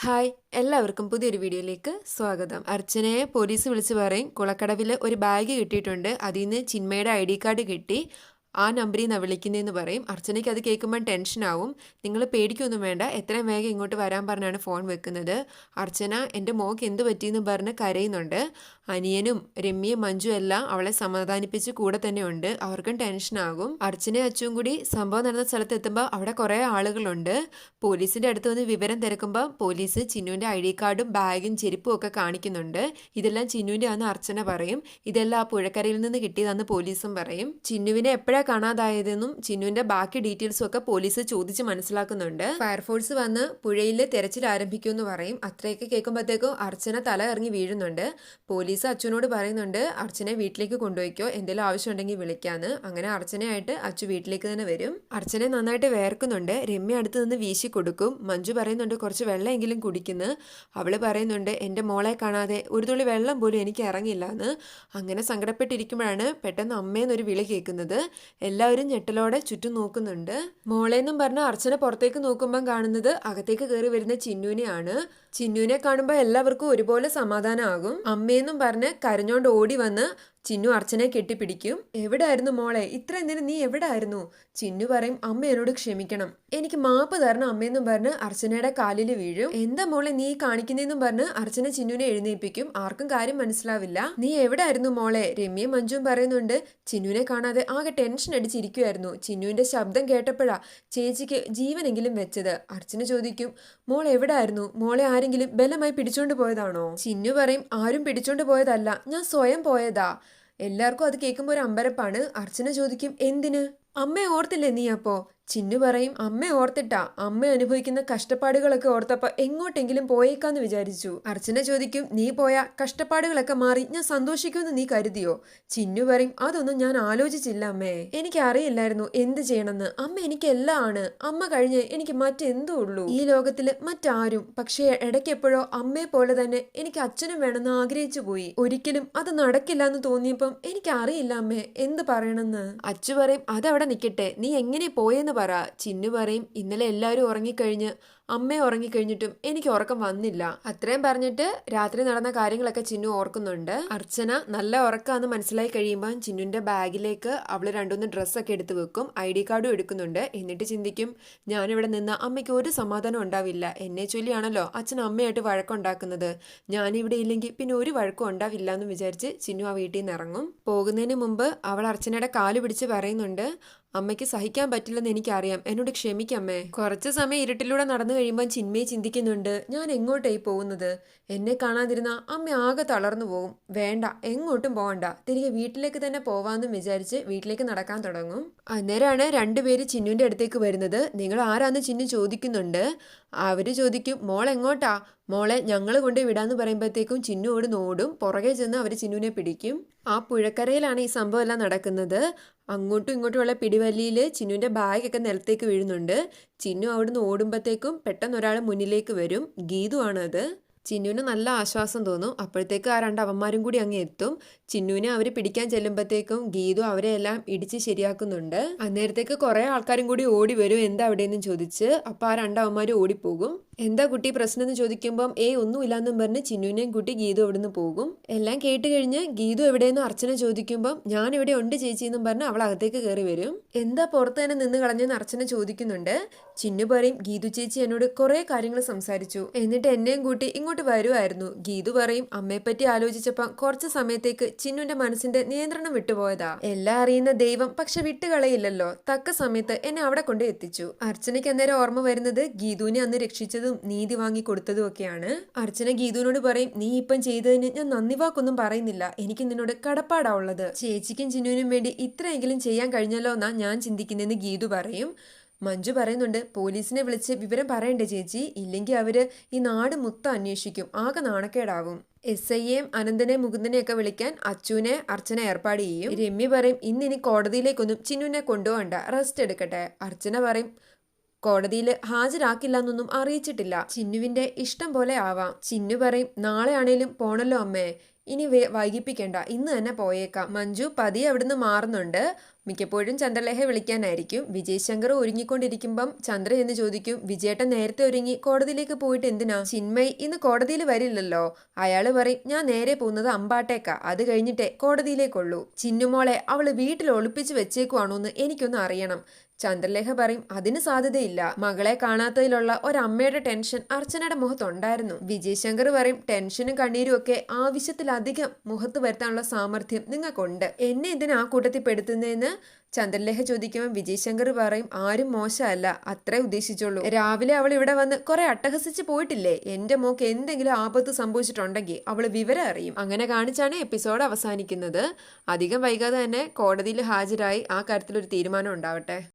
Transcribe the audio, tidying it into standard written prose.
Hi, എല്ലാവർക്കും പുതിയൊരു വീഡിയോയിലേക്ക് സ്വാഗതം. അർച്ചനയെ പോലീസ് വിളിച്ച് പറയും കുളക്കടവിൽ ഒരു ബാഗ് കിട്ടിയിട്ടുണ്ട്, അതിൽ നിന്ന് ചിന്മയുടെ ID കാർഡ് കിട്ടി, ആ നമ്പറിൽ നിന്നാണ് വിളിക്കുന്നതെന്ന് പറയും. അർച്ചനയ്ക്ക് അത് കേൾക്കുമ്പോൾ ടെൻഷനാവും. നിങ്ങൾ പേടിക്കൊന്നും വേണ്ട, എത്രയും വേഗം ഇങ്ങോട്ട് വരാൻ പറഞ്ഞാണ് ഫോൺ വെക്കുന്നത്. അർച്ചന എൻ്റെ മോൾക്ക് എന്ത് പറ്റിയെന്ന് പറഞ്ഞ് കരയുന്നുണ്ട്. അനിയനും രമ്യയും മഞ്ജു എല്ലാം അവളെ സമാധാനിപ്പിച്ച് കൂടെ തന്നെ ഉണ്ട്. അവർക്കും ടെൻഷനാകും. അർച്ചനയും അച്ചും കൂടി സംഭവം നടന്ന സ്ഥലത്ത് എത്തുമ്പോൾ അവിടെ കുറേ ആളുകളുണ്ട്. പോലീസിൻ്റെ അടുത്ത് വന്ന് വിവരം തിരക്കുമ്പോൾ പോലീസ് ചിന്നുവിൻ്റെ ID കാർഡും ബാഗും ചെരുപ്പും ഒക്കെ കാണിക്കുന്നുണ്ട്. ഇതെല്ലാം ചിന്നുവിൻ്റെ ആണെന്ന് അർച്ചന പറയും. ഇതെല്ലാം ആ പുഴക്കരയിൽ നിന്ന് കിട്ടിയതാണെന്ന് പോലീസും പറയും. ചിന്നുവിനെ എപ്പോഴാണ് കാണാതായതെന്നും ചിന്നുവിൻ്റെ ബാക്കി ഡീറ്റെയിൽസും ഒക്കെ പോലീസ് ചോദിച്ച് മനസ്സിലാക്കുന്നുണ്ട്. ഫയർഫോഴ്സ് വന്ന് പുഴയിൽ തെരച്ചിൽ ആരംഭിക്കുമെന്ന് പറയും. അത്രയൊക്കെ കേൾക്കുമ്പോഴത്തേക്കും അർച്ചന തല ഇറങ്ങി വീഴുന്നുണ്ട്. പോലീസ് അച്ഛനോട് പറയുന്നുണ്ട് അർച്ചനെ വീട്ടിലേക്ക് കൊണ്ടുപോയിക്കോ, എന്തെങ്കിലും ആവശ്യമുണ്ടെങ്കിൽ വിളിക്കാന്ന്. അങ്ങനെ അർച്ചനയായിട്ട് അച്ചു വീട്ടിലേക്ക് തന്നെ വരും. അർച്ചനെ നന്നായിട്ട് വേർക്കുന്നുണ്ട്. രമ്യ അടുത്ത് നിന്ന് വീശി കൊടുക്കും. മഞ്ജു പറയുന്നുണ്ട് കുറച്ച് വെള്ളമെങ്കിലും കുടിക്കുന്നു. അവള് പറയുന്നുണ്ട് എൻ്റെ മോളെ കാണാതെ ഒരു തുള്ളി വെള്ളം പോലും എനിക്ക് ഇറങ്ങില്ല എന്ന്. അങ്ങനെ സങ്കടപ്പെട്ടിരിക്കുമ്പോഴാണ് പെട്ടെന്ന് അമ്മയെന്നൊരു വിളി കേൾക്കുന്നത്. എല്ലാവരും ഞെട്ടലോടെ ചുറ്റും നോക്കുന്നുണ്ട്. മോളെന്നും പറഞ്ഞ അർച്ചന പുറത്തേക്ക് നോക്കുമ്പം കാണുന്നത് അകത്തേക്ക് കയറി വരുന്ന ചിന്നുവിനെയാണ്. ചിന്നുവിനെ കാണുമ്പോൾ എല്ലാവർക്കും ഒരുപോലെ സമാധാനമാകും. അമ്മയെന്നും പറഞ്ഞ് കരഞ്ഞോണ്ട് ഓടി വന്ന് ചിന്നു അർച്ചനെ കെട്ടിപ്പിടിക്കും. എവിടായിരുന്നു മോളെ, ഇത്രയും നേരം നീ എവിടായിരുന്നു? ചിന്നു പറയും അമ്മ എന്നോട് ക്ഷമിക്കണം, എനിക്ക് മാപ്പ് തരണം അമ്മയെന്നും പറഞ്ഞ് അർച്ചനയുടെ കാലിൽ വീഴും. എന്താ മോളെ നീ കാണിക്കുന്നതെന്നും പറഞ്ഞ് അർച്ചന ചിന്നുവിനെ എഴുന്നേൽപ്പിക്കും. ആർക്കും കാര്യം മനസ്സിലാവില്ല. നീ എവിടായിരുന്നു മോളെ? രമ്യയും മഞ്ജുവും പറയുന്നുണ്ട് ചിന്നുവിനെ കാണാതെ ആകെ ടെൻഷൻ അടിച്ചിരിക്കുമായിരുന്നു. ചിന്നുവിന്റെ ശബ്ദം കേട്ടപ്പോഴാ ചേച്ചിക്ക് ജീവനെങ്കിലും വെച്ചത്. അർച്ചന ചോദിക്കും മോൾ എവിടായിരുന്നു? മോളെ ആരെങ്കിലും ബലമായി പിടിച്ചോണ്ട് പോയതാണോ? ചിന്നു പറയും ആരും പിടിച്ചോണ്ട് പോയതല്ല, ഞാൻ സ്വയം പോയതാ. എല്ലാവർക്കും അത് കേൾക്കുമ്പോൾ ഒരു അമ്പരപ്പാണ്. അർച്ചന ചോദിക്കും എന്തിന്? അമ്മയെ ഓർത്തില്ലേ നീ അപ്പോ? ചിന്നു പറയും അമ്മ ഓർത്തിട്ടാ, അമ്മ അനുഭവിക്കുന്ന കഷ്ടപ്പാടുകളൊക്കെ ഓർത്തപ്പോ എങ്ങോട്ടെങ്കിലും പോയേക്കാന്ന് വിചാരിച്ചു. അർച്ചന ചോദിക്കും നീ പോയ കഷ്ടപ്പാടുകളൊക്കെ മാറി ഞാൻ സന്തോഷിക്കുമെന്ന് നീ കരുതിയോ? ചിന്നു പറയും അതൊന്നും ഞാൻ ആലോചിച്ചില്ല അമ്മേ, എനിക്ക് അറിയില്ലായിരുന്നു എന്ത് ചെയ്യണമെന്ന്. അമ്മ എനിക്ക് എല്ലാം ആണ്, അമ്മ കഴിഞ്ഞ് എനിക്ക് മറ്റെന്തോ ഉള്ളൂ ഈ ലോകത്തില്, മറ്റാരും. പക്ഷേ ഇടയ്ക്ക് എപ്പോഴോ അമ്മയെ പോലെ തന്നെ എനിക്ക് അച്ഛനും വേണമെന്ന് ആഗ്രഹിച്ചു പോയി. ഒരിക്കലും അത് നടക്കില്ല എന്ന് തോന്നിയപ്പം എനിക്ക് അറിയില്ല അമ്മേ എന്ത് പറയണമെന്ന്. അച്ചു പറയും അതവിടെ നിൽക്കട്ടെ, നീ എങ്ങനെ പോയെന്ന് പറ. ചിന്നു പറയും ഇന്നലെ എല്ലാവരും ഉറങ്ങിക്കഴിഞ്ഞ് അമ്മ ഉറങ്ങിക്കഴിഞ്ഞിട്ടും എനിക്ക് ഉറക്കം വന്നില്ല. അത്രയും പറഞ്ഞിട്ട് രാത്രി നടന്ന കാര്യങ്ങളൊക്കെ ചിന്നു ഓർക്കുന്നുണ്ട്. അർച്ചന നല്ല ഉറക്കാന്ന് മനസ്സിലായി കഴിയുമ്പോൾ ചിന്നുവിന്റെ ബാഗിലേക്ക് അവള് രണ്ടൊന്ന് ഡ്രസ്സൊക്കെ എടുത്ത് വെക്കും. ID കാർഡും എടുക്കുന്നുണ്ട്. എന്നിട്ട് ചിന്തിക്കും ഞാനിവിടെ നിന്ന് അമ്മയ്ക്ക് ഒരു സമാധാനം ഉണ്ടാവില്ല. എന്നെ ചൊല്ലിയാണല്ലോ അച്ഛൻ അമ്മയായിട്ട് വഴക്കുണ്ടാക്കുന്നത്. ഞാനിവിടെ ഇല്ലെങ്കിൽ പിന്നെ ഒരു വഴക്കും ഉണ്ടാവില്ല എന്ന് വിചാരിച്ച് ചിന്നു ആ വീട്ടിൽ നിന്ന് ഇറങ്ങും. പോകുന്നതിന് മുമ്പ് അവൾ അർച്ചനയുടെ കാല് പിടിച്ച് പറയുന്നുണ്ട് അമ്മയ്ക്ക് സഹിക്കാൻ പറ്റില്ലെന്ന് എനിക്കറിയാം, എന്നോട് ക്ഷമിക്കമ്മേ. കുറച്ച് സമയം ഇരുട്ടിലൂടെ നടന്നു കഴിയുമ്പോൾ ചിന്മയെ ചിന്തിക്കുന്നുണ്ട് ഞാൻ എങ്ങോട്ടായി പോകുന്നത്? എന്നെ കാണാതിരുന്ന അമ്മ ആകെ തളർന്നു പോകും. വേണ്ട, എങ്ങോട്ടും പോകണ്ട, തിരികെ വീട്ടിലേക്ക് തന്നെ പോവാന്നും വിചാരിച്ച് വീട്ടിലേക്ക് നടക്കാൻ തുടങ്ങും. അന്നേരമാണ് രണ്ടുപേര് ചിന്നുവിന്റെ അടുത്തേക്ക് വരുന്നത്. നിങ്ങൾ ആരാന്ന് ചിന്നു ചോദിക്കുന്നുണ്ട്. അവര് ചോദിക്കും മോൾ എങ്ങോട്ടാ? മോളെ ഞങ്ങൾ കൊണ്ട് വിടാന്ന് പറയുമ്പോഴത്തേക്കും ചിന്നു ഓടും. പുറകെ ചെന്ന് അവർ ചിന്നുവിനെ പിടിക്കും. ആ പുഴക്കരയിലാണ് ഈ സംഭവം എല്ലാം നടക്കുന്നത്. അങ്ങോട്ടും ഇങ്ങോട്ടുമുള്ള പിടിവലിയിൽ ചിന്നുവിന്റെ ബാഗൊക്കെ നിലത്തേക്ക് വീഴുന്നുണ്ട്. ചിന്നു അവിടുന്ന് ഓടുമ്പോഴത്തേക്കും പെട്ടെന്ന് ഒരാൾ മുന്നിലേക്ക് വരും. ഗീതു ആണത്. ചിന്നുവിന് നല്ല ആശ്വാസം തോന്നും. അപ്പോഴത്തേക്ക് ആ രണ്ട് അവന്മാരും കൂടി അങ്ങ് എത്തും. ചിന്നുവിനെ അവർ പിടിക്കാൻ ചെല്ലുമ്പോഴത്തേക്കും ഗീതു അവരെ എല്ലാം ഇടിച്ച് ശരിയാക്കുന്നുണ്ട്. അന്നേരത്തേക്ക് കുറെ ആൾക്കാരും കൂടി ഓടി വരും എന്താ അവിടെയെന്നും ചോദിച്ച്. അപ്പോൾ ആ രണ്ടവന്മാരും ഓടിപ്പോകും. എന്താ കുട്ടി പ്രശ്നം എന്ന് ചോദിക്കുമ്പം ഒന്നുമില്ലാന്നും പറഞ്ഞ് ചിന്നുവിനെയും കൂട്ടി ഗീതു അവിടുന്ന് പോകും. എല്ലാം കേട്ട് കഴിഞ്ഞ് ഗീതു എവിടെയെന്ന് അർച്ചന ചോദിക്കുമ്പം ഞാൻ ഇവിടെ ഉണ്ട് ചേച്ചി എന്നും പറഞ്ഞ് അവൾ അകത്തേക്ക് കയറി വരും. എന്താ പുറത്ത് തന്നെ നിന്ന് കളഞ്ഞെന്ന് അർച്ചന ചോദിക്കുന്നുണ്ട്. ചിന്നു പറയും ഗീതു ചേച്ചി എന്നോട് കുറെ കാര്യങ്ങൾ സംസാരിച്ചു, എന്നിട്ട് എന്നെയും കൂട്ടി ഇങ്ങോട്ട് വരുമായിരുന്നു. ഗീതു പറയും അമ്മയെപ്പറ്റി ആലോചിച്ചപ്പം കുറച്ച് സമയത്തേക്ക് ചിന്നുവിന്റെ മനസ്സിന്റെ നിയന്ത്രണം വിട്ടുപോയതാ. എല്ലാം അറിയുന്ന ദൈവം പക്ഷെ വിട്ടുകളയില്ലല്ലോ, തക്ക സമയത്ത് എന്നെ അവിടെ കൊണ്ട് എത്തിച്ചു. അർച്ചനയ്ക്ക് അന്നേരം ഓർമ്മ വരുന്നത് ഗീതുവിനെ അന്ന് രക്ഷിച്ചതും നീതി വാങ്ങി കൊടുത്തതും ഒക്കെയാണ്. അർച്ചന ഗീതുവിനോട് പറയും നീ ഇപ്പം ചെയ്തതിന് ഞാൻ നന്ദി വാക്കൊന്നും പറയുന്നില്ല, എനിക്ക് നിന്നോട് കടപ്പാടാ ഉള്ളത്. ചേച്ചിക്കും ചിന്നുവിനും വേണ്ടി ഇത്രയെങ്കിലും ചെയ്യാൻ കഴിഞ്ഞല്ലോ എന്നാ ഞാൻ ചിന്തിക്കുന്നതെന്ന് ഗീതു പറയും. മഞ്ജു പറയുന്നുണ്ട് പോലീസിനെ വിളിച്ച് വിവരം പറയണ്ടേ ചേച്ചി, ഇല്ലെങ്കിൽ അവര് ഈ നാട് മൊത്തം അന്വേഷിക്കും, ആകെ നാണക്കേടാവും. SIയെയും അനന്തനെ മുകുന്ദനെയൊക്കെ വിളിക്കാൻ അച്ചുവിനെ അർച്ചന ഏർപ്പാട് ചെയ്യും. രമ്യ പറയും ഇന്നിനി കോടതിയിലേക്കൊന്നും ചിന്നുവിനെ കൊണ്ടുപോകണ്ട, റെസ്റ്റ് എടുക്കട്ടെ. അർച്ചന പറയും കോടതിയിൽ ഹാജരാക്കില്ല എന്നൊന്നും അറിയിച്ചിട്ടില്ല, ചിന്നുവിന്റെ ഇഷ്ടം പോലെ ആവാം. ചിന്നു പറയും നാളെ ആണേലും പോണല്ലോ അമ്മേ, ഇനി വൈകിപ്പിക്കണ്ട, ഇന്ന് തന്നെ പോയേക്കാം. മഞ്ജു പതിയെ അവിടുന്ന് മാറുന്നുണ്ട്. മിക്കപ്പോഴും ചന്ദ്രലേഖ വിളിക്കാനായിരിക്കും. വിജയ് ശങ്കർ ഒരുങ്ങിക്കൊണ്ടിരിക്കുമ്പം ചന്ദ്ര എന്ന് ചോദിക്കും, വിജയേട്ടൻ നേരത്തെ ഒരുങ്ങി കോടതിയിലേക്ക് പോയിട്ട് എന്തിനാ? ചിന്മയ് ഇന്ന് കോടതിയിൽ വരില്ലല്ലോ. അയാള് പറയും, ഞാൻ നേരെ പോകുന്നത് അമ്പാട്ടേക്കാ, അത് കഴിഞ്ഞിട്ടേ കോടതിയിലേക്കുള്ളൂ. ചിന്നുമോളെ അവള് വീട്ടിൽ ഒളിപ്പിച്ച് വെച്ചേക്കുവാണോന്ന് എനിക്കൊന്ന് അറിയണം. ചന്ദ്രലേഖ പറയും, അതിന് സാധ്യതയില്ല. മകളെ കാണാത്തതിലുള്ള ഒരമ്മയുടെ ടെൻഷൻ അർച്ചനയുടെ മുഖത്തുണ്ടായിരുന്നു. വിജയ് ശങ്കർ പറയും, ടെൻഷനും കണ്ണീരും ഒക്കെ ആവശ്യത്തിലധികം മുഖത്ത് വരുത്താനുള്ള സാമർഥ്യം നിങ്ങൾക്കുണ്ട്. എന്നെ എന്തിനാ ആ കൂട്ടത്തിൽ പെടുത്തുന്നതെന്ന് ചന്ദ്രലേഖ ചോദിക്കുമ്പോൾ വിജയ് ശങ്കർ പറയും, ആരും മോശമല്ല, അത്രേ ഉദ്ദേശിച്ചുള്ളൂ. രാവിലെ അവൾ ഇവിടെ വന്ന് കുറെ അട്ടഹസിച്ച് പോയിട്ടില്ലേ? എന്റെ മോക്ക് എന്തെങ്കിലും ആപത്ത് സംഭവിച്ചിട്ടുണ്ടെങ്കിൽ അവള് വിവരം അറിയും. അങ്ങനെ കാണിച്ചാണ് എപ്പിസോഡ് അവസാനിക്കുന്നത്. അധികം വൈകാതെ തന്നെ കോടതിയിൽ ഹാജരായി ആ കാര്യത്തിലൊരു തീരുമാനം ഉണ്ടാവട്ടെ.